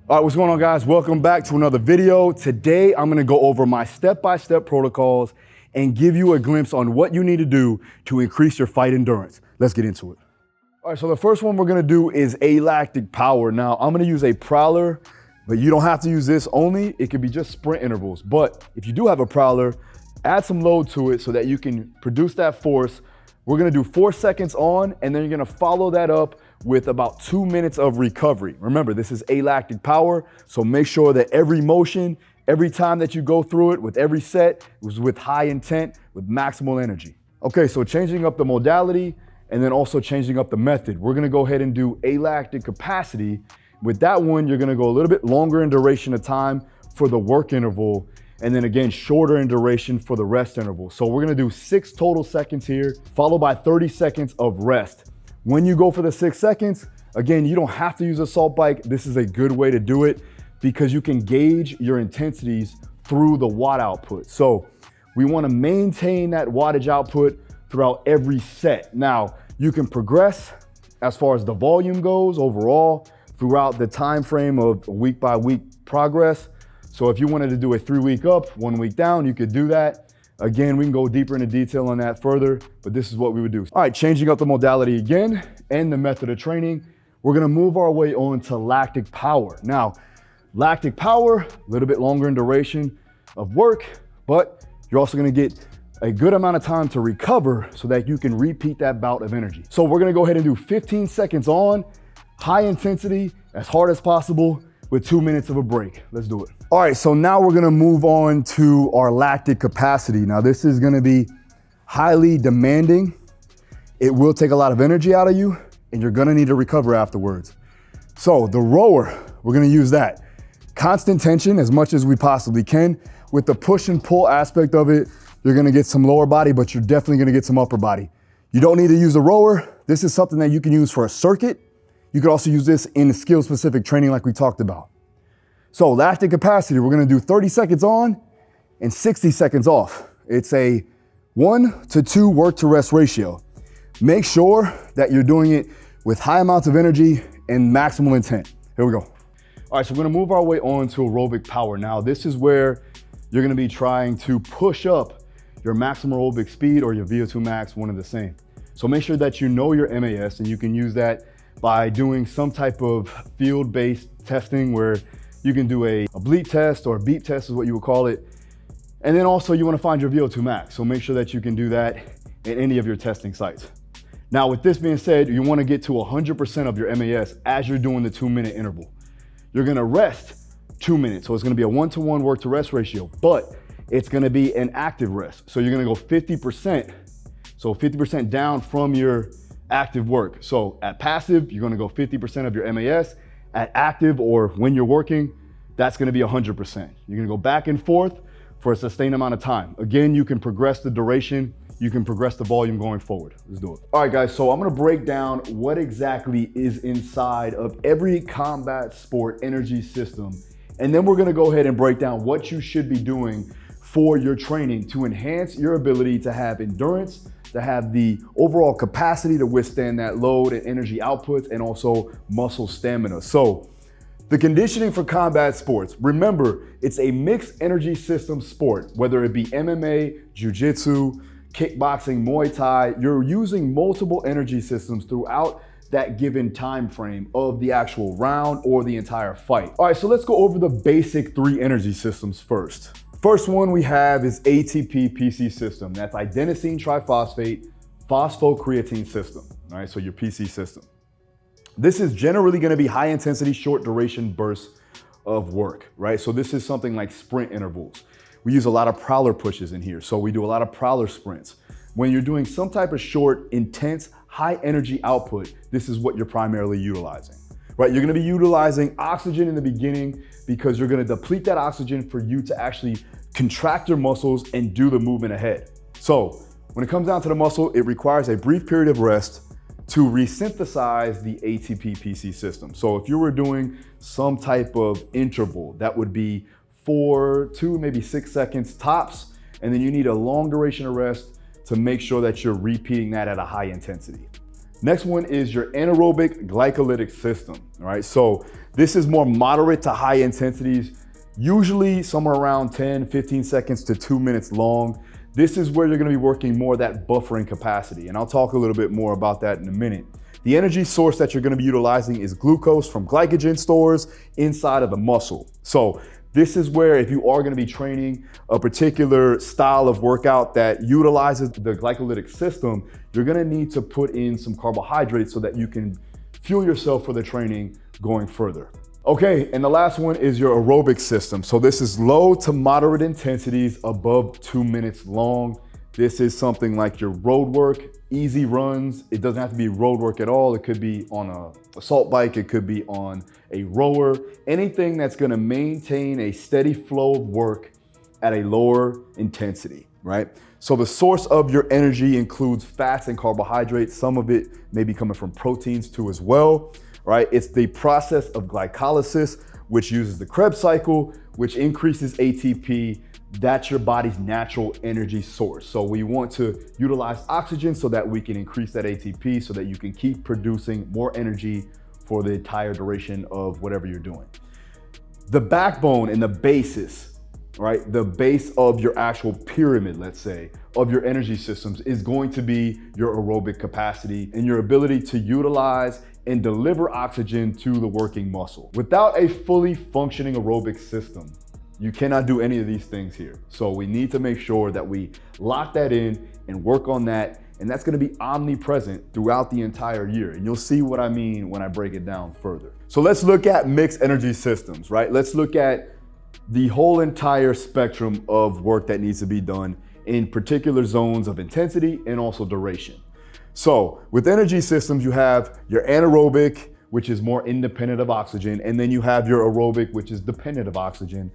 All right, what's going on, guys? Welcome back to another video. Today, I'm gonna go over my step-by-step protocols and give you a glimpse on what you need to do to increase your fight endurance. Let's get into it. All right, so the first one we're gonna do is Alactic power. Now, I'm gonna use a prowler, but you don't have to use this only. It could be just sprint intervals. But if you do have a prowler, add some load to it so that you can produce that force. We're gonna do 4 seconds on, and then you're gonna follow that up with about 2 minutes of recovery. Remember, this is Alactic power, so make sure that every motion, every time that you go through it, with every set, was with high intent, with maximal energy. Okay, so changing up the modality, and then also changing up the method. We're gonna go ahead and do Alactic capacity. With that one, you're gonna go a little bit longer in duration of time for the work interval, and then again, shorter in duration for the rest interval. So we're gonna do 6 total seconds here, followed by 30 seconds of rest. When you go for the 6 seconds, again, you don't have to use a salt bike. This is a good way to do it because you can gauge your intensities through the watt output. So we wanna maintain that wattage output throughout every set. Now, you can progress as far as the volume goes overall throughout the time frame of week by week progress. So if you wanted to do a 3-week up, 1 week down, you could do that. Again, we can go deeper into detail on that further, but this is what we would do. All right, changing up the modality again and the method of training, we're gonna move our way on to lactic power. Now, lactic power, a little bit longer in duration of work, but you're also gonna get a good amount of time to recover so that you can repeat that bout of energy. So we're gonna go ahead and do 15 seconds on, high intensity, as hard as possible, with 2 minutes of a break. Let's do it. All right, so now we're gonna move on to our lactic capacity. Now this is gonna be highly demanding. It will take a lot of energy out of you and you're gonna need to recover afterwards. So the rower, we're gonna use that. Constant tension as much as we possibly can. With the push and pull aspect of it, you're gonna get some lower body, but you're definitely gonna get some upper body. You don't need to use the rower. This is something that you can use for a circuit. You could also use this in skill-specific training like we talked about. So lactic capacity, we're gonna do 30 seconds on and 60 seconds off. It's a 1-to-2 work to rest ratio. Make sure that you're doing it with high amounts of energy and maximal intent. Here we go. All right, so we're gonna move our way on to aerobic power. Now, this is where you're gonna be trying to push up your maximum aerobic speed or your VO2 max, one and the same. So make sure that you know your MAS, and you can use that by doing some type of field-based testing where you can do a bleep test or a beep test is what you would call it. And then also you wanna find your VO2 max. So make sure that you can do that at any of your testing sites. Now with this being said, you wanna get to 100% of your MAS as you're doing the 2-minute interval. You're gonna rest 2 minutes. So it's gonna be a 1-to-1 work to rest ratio, but it's gonna be an active rest. So you're gonna go 50%. So 50% down from your active work. So at passive, you're gonna go 50% of your MAS. At active, or when you're working, that's gonna be 100%. You're gonna go back and forth for a sustained amount of time. Again, you can progress the duration, you can progress the volume going forward. Let's do it. All right, guys, so I'm gonna break down what exactly is inside of every combat sport energy system. And then we're gonna go ahead and break down what you should be doing for your training to enhance your ability to have endurance, to have the overall capacity to withstand that load and energy outputs, and also muscle stamina. So the conditioning for combat sports, remember, it's a mixed energy system sport, whether it be MMA, jiu-jitsu, kickboxing, Muay Thai, you're using multiple energy systems throughout that given time frame of the actual round or the entire fight. All right, so let's go over the basic 3 energy systems first. First one we have is ATP PC system. That's adenosine triphosphate phosphocreatine system. All right, so your PC system. This is generally gonna be high intensity, short duration bursts of work, right? So this is something like sprint intervals. We use a lot of prowler pushes in here. So we do a lot of prowler sprints. When you're doing some type of short, intense, high energy output, this is what you're primarily utilizing, right? You're gonna be utilizing oxygen in the beginning because you're gonna deplete that oxygen for you to actually contract your muscles and do the movement ahead. So when it comes down to the muscle, it requires a brief period of rest to resynthesize the ATP PC system. So if you were doing some type of interval, that would be 4 to maybe 6 seconds tops, and then you need a long duration of rest to make sure that you're repeating that at a high intensity. Next one is your anaerobic glycolytic system, all right? So This is more moderate to high intensities, usually somewhere around 10, 15 seconds to 2 minutes long. This is where you're gonna be working more that buffering capacity, and I'll talk a little bit more about that in a minute. The energy source that you're gonna be utilizing is glucose from glycogen stores inside of the muscle. So this is where, if you are gonna be training a particular style of workout that utilizes the glycolytic system, you're gonna need to put in some carbohydrates so that you can fuel yourself for the training going further. Okay, and the last one is your aerobic system. So this is low to moderate intensities above 2 minutes long. This is something like your road work, easy runs. It doesn't have to be road work at all. It could be on a assault bike. It could be on a rower. Anything that's gonna maintain a steady flow of work at a lower intensity, right? So the source of your energy includes fats and carbohydrates. Some of it may be coming from proteins too as well, right? It's the process of glycolysis, which uses the Krebs cycle, which increases ATP. That's your body's natural energy source. So we want to utilize oxygen so that we can increase that ATP so that you can keep producing more energy for the entire duration of whatever you're doing. The backbone and the basis, right? The base of your actual pyramid, let's say, of your energy systems is going to be your aerobic capacity and your ability to utilize and deliver oxygen to the working muscle. Without a fully functioning aerobic system, you cannot do any of these things here. So we need to make sure that we lock that in and work on that. And that's gonna be omnipresent throughout the entire year. And you'll see what I mean when I break it down further. So let's look at mixed energy systems, right? Let's look at the whole entire spectrum of work that needs to be done in particular zones of intensity and also duration. So with energy systems, you have your anaerobic, which is more independent of oxygen, and then you have your aerobic, which is dependent of oxygen.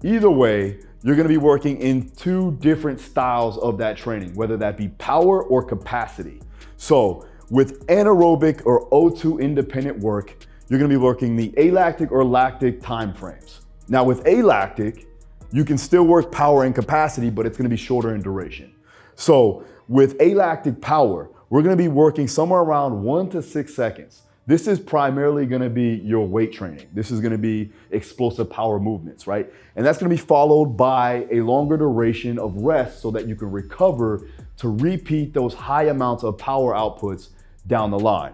Either way, you're gonna be working in two different styles of that training, whether that be power or capacity. So with anaerobic or O2 independent work, you're gonna be working the alactic or lactic time frames. Now with alactic, you can still work power and capacity, but it's gonna be shorter in duration. So with alactic power, we're gonna be working somewhere around 1 to 6 seconds. This is primarily gonna be your weight training. This is gonna be explosive power movements, right? And that's gonna be followed by a longer duration of rest so that you can recover to repeat those high amounts of power outputs down the line.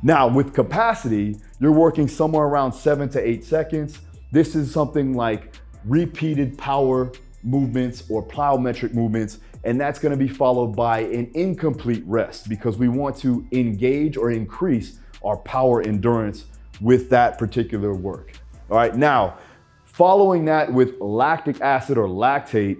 Now with capacity, you're working somewhere around 7 to 8 seconds. This is something like repeated power movements or plyometric movements, and that's gonna be followed by an incomplete rest because we want to engage or increase our power endurance with that particular work. All right, now, following that with lactic acid or lactate,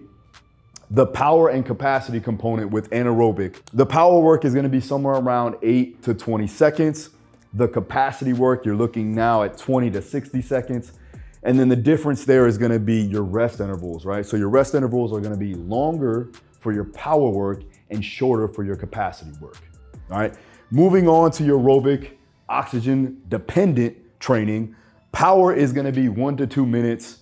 the power and capacity component with anaerobic, the power work is gonna be somewhere around 8 to 20 seconds. The capacity work, you're looking now at 20 to 60 seconds. And then the difference there is gonna be your rest intervals, right? So your rest intervals are gonna be longer for your power work and shorter for your capacity work, all right? Moving on to your aerobic, oxygen dependent training, power is gonna be 1 to 2 minutes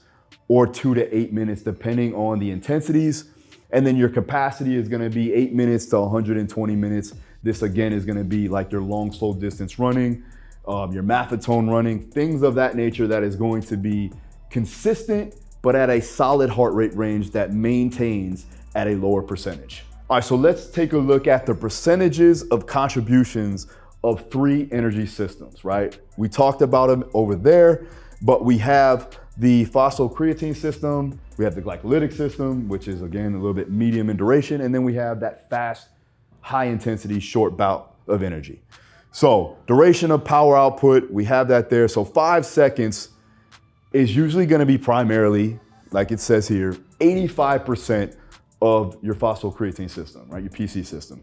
or 2 to 8 minutes, depending on the intensities. And then your capacity is gonna be 8 minutes to 120 minutes. This again is gonna be like your long, slow distance running, your marathon running, things of that nature that is going to be consistent, but at a solid heart rate range that maintains at a lower percentage. All right, so let's take a look at the percentages of contributions of 3 energy systems, right? We talked about them over there, but we have the phosphocreatine system, we have the glycolytic system, which is again a little bit medium in duration, and then we have that fast, high intensity, short bout of energy. So duration of power output, we have that there. So 5 seconds is usually gonna be primarily, like it says here, 85% of your phosphocreatine system, right? Your PC system.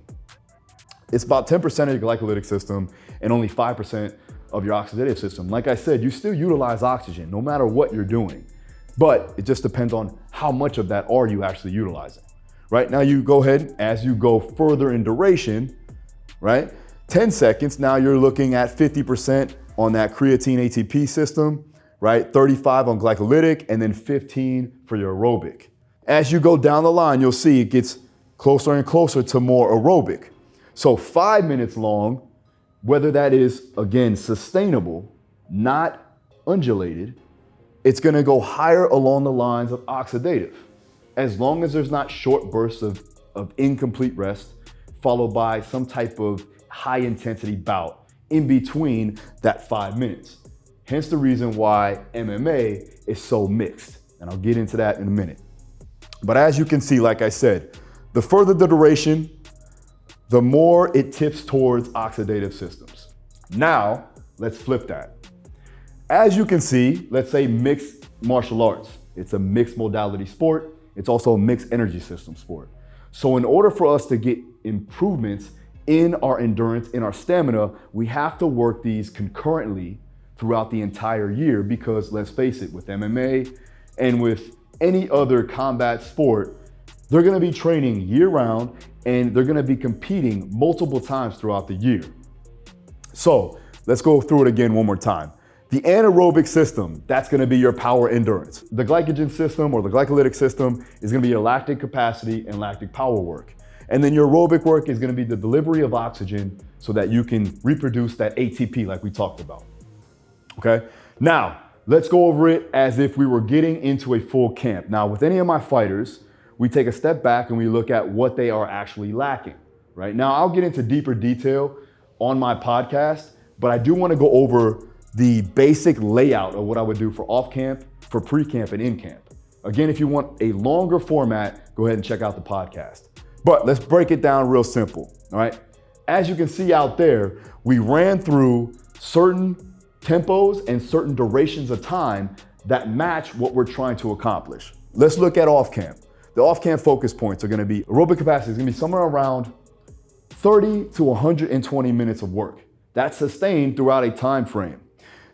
It's about 10% of your glycolytic system and only 5% of your oxidative system. Like I said, you still utilize oxygen no matter what you're doing, but it just depends on how much of that are you actually utilizing, right? Now you go ahead, as you go further in duration, right? 10 seconds, now you're looking at 50% on that creatine ATP system, right? 35 on glycolytic, and then 15 for your aerobic. As you go down the line, you'll see it gets closer and closer to more aerobic. So 5 minutes long, whether that is, again, sustainable, not undulated, it's gonna go higher along the lines of oxidative, as long as there's not short bursts of incomplete rest, followed by some type of high intensity bout in between that 5 minutes. Hence the reason why MMA is so mixed. And I'll get into that in a minute. But as you can see, like I said, the further the duration, the more it tips towards oxidative systems. Now, let's flip that. As you can see, let's say mixed martial arts. It's a mixed modality sport. It's also a mixed energy system sport. So in order for us to get improvements in our endurance, in our stamina, we have to work these concurrently throughout the entire year, because let's face it, with MMA and with any other combat sport, they're gonna be training year round and they're gonna be competing multiple times throughout the year. So let's go through it again one more time. The anaerobic system, that's gonna be your power endurance. The glycogen system or the glycolytic system is gonna be your lactic capacity and lactic power work. And then your aerobic work is gonna be the delivery of oxygen so that you can reproduce that ATP like we talked about, okay? Now, let's go over it as if we were getting into a full camp. Now, with any of my fighters, we take a step back and we look at what they are actually lacking, right? Now, I'll get into deeper detail on my podcast, but I do wanna go over the basic layout of what I would do for off camp, for pre-camp, and in camp. Again, if you want a longer format, go ahead and check out the podcast. But let's break it down real simple, all right? As you can see out there, we ran through certain tempos and certain durations of time that match what we're trying to accomplish. Let's look at off camp. The off camp focus points are gonna be, aerobic capacity is gonna be somewhere around 30 to 120 minutes of work. That's sustained throughout a time frame.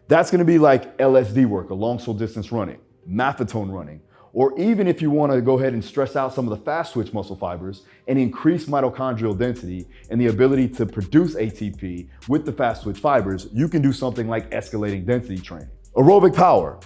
That's gonna be like LSD work, a long slow distance running, marathon running, or even if you wanna go ahead and stress out some of the fast twitch muscle fibers and increase mitochondrial density and the ability to produce ATP with the fast twitch fibers, you can do something like escalating density training. Aerobic power,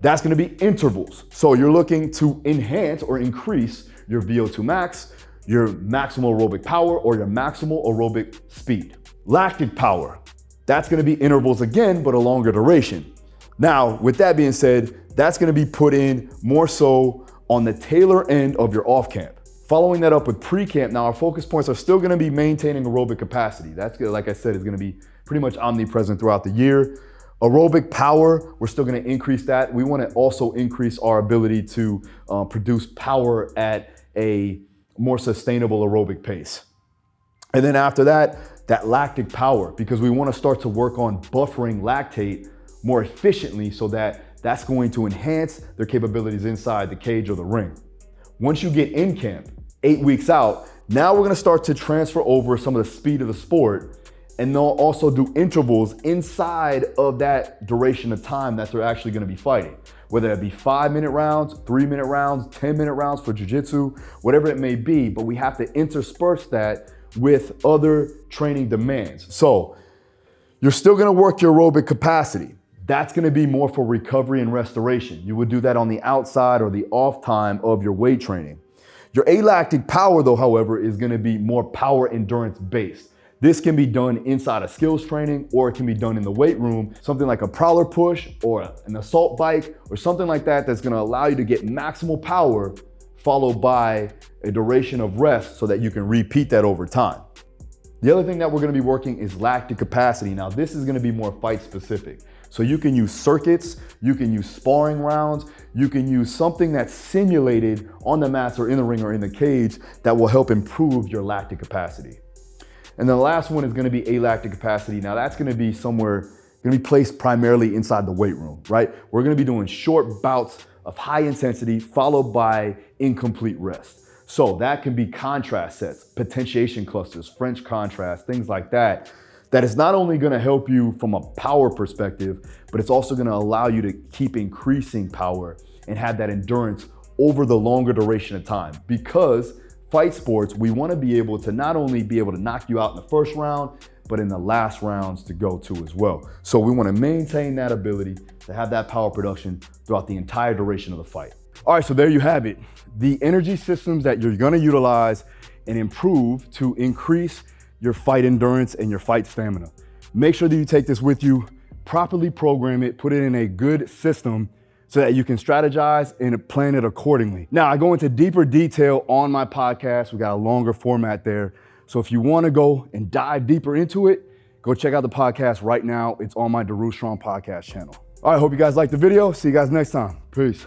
that's gonna be intervals. So you're looking to enhance or increase your VO2 max, your maximal aerobic power, or your maximal aerobic speed. Lactic power, that's gonna be intervals again, but a longer duration. Now, with that being said, that's gonna be put in more so on the tailor end of your off camp. Following that up with pre-camp, now our focus points are still gonna be maintaining aerobic capacity. That's gonna, like I said, is gonna be pretty much omnipresent throughout the year. Aerobic power, we're still gonna increase that. We wanna also increase our ability to produce power at a more sustainable aerobic pace. And then after that lactic power, because we wanna start to work on buffering lactate more efficiently so that that's going to enhance their capabilities inside the cage or the ring. Once you get in camp, 8 weeks out, now we're gonna start to transfer over some of the speed of the sport, and they'll also do intervals inside of that duration of time that they're actually gonna be fighting. Whether it be 5-minute rounds, 3-minute rounds, 10-minute rounds for jiu-jitsu, whatever it may be, but we have to intersperse that with other training demands. So you're still gonna work your aerobic capacity. That's gonna be more for recovery and restoration. You would do that on the outside or the off time of your weight training. Your alactic power though, however, is gonna be more power endurance based. This can be done inside of skills training, or it can be done in the weight room, something like a prowler push or an assault bike or something like that that's gonna allow you to get maximal power followed by a duration of rest so that you can repeat that over time. The other thing that we're gonna be working is lactic capacity. Now this is gonna be more fight specific. So you can use circuits, you can use sparring rounds, you can use something that's simulated on the mats or in the ring or in the cage that will help improve your lactic capacity. And then the last one is gonna be alactic capacity. Now that's gonna be somewhere, gonna be placed primarily inside the weight room, right? We're gonna be doing short bouts of high intensity followed by incomplete rest. So that can be contrast sets, potentiation clusters, French contrast, things like that. That is not only gonna help you from a power perspective, but it's also gonna allow you to keep increasing power and have that endurance over the longer duration of time. Because fight sports, we wanna be able to not only be able to knock you out in the first round, but in the last rounds to go to as well. So we wanna maintain that ability to have that power production throughout the entire duration of the fight. All right, so there you have it. The energy systems that you're gonna utilize and improve to increase your fight endurance and your fight stamina. Make sure that you take this with you, properly program it, put it in a good system so that you can strategize and plan it accordingly. Now, I go into deeper detail on my podcast. We got a longer format there. So if you want to go and dive deeper into it, go check out the podcast right now. It's on my Daru Strong podcast channel. All right, hope you guys liked the video. See you guys next time. Peace.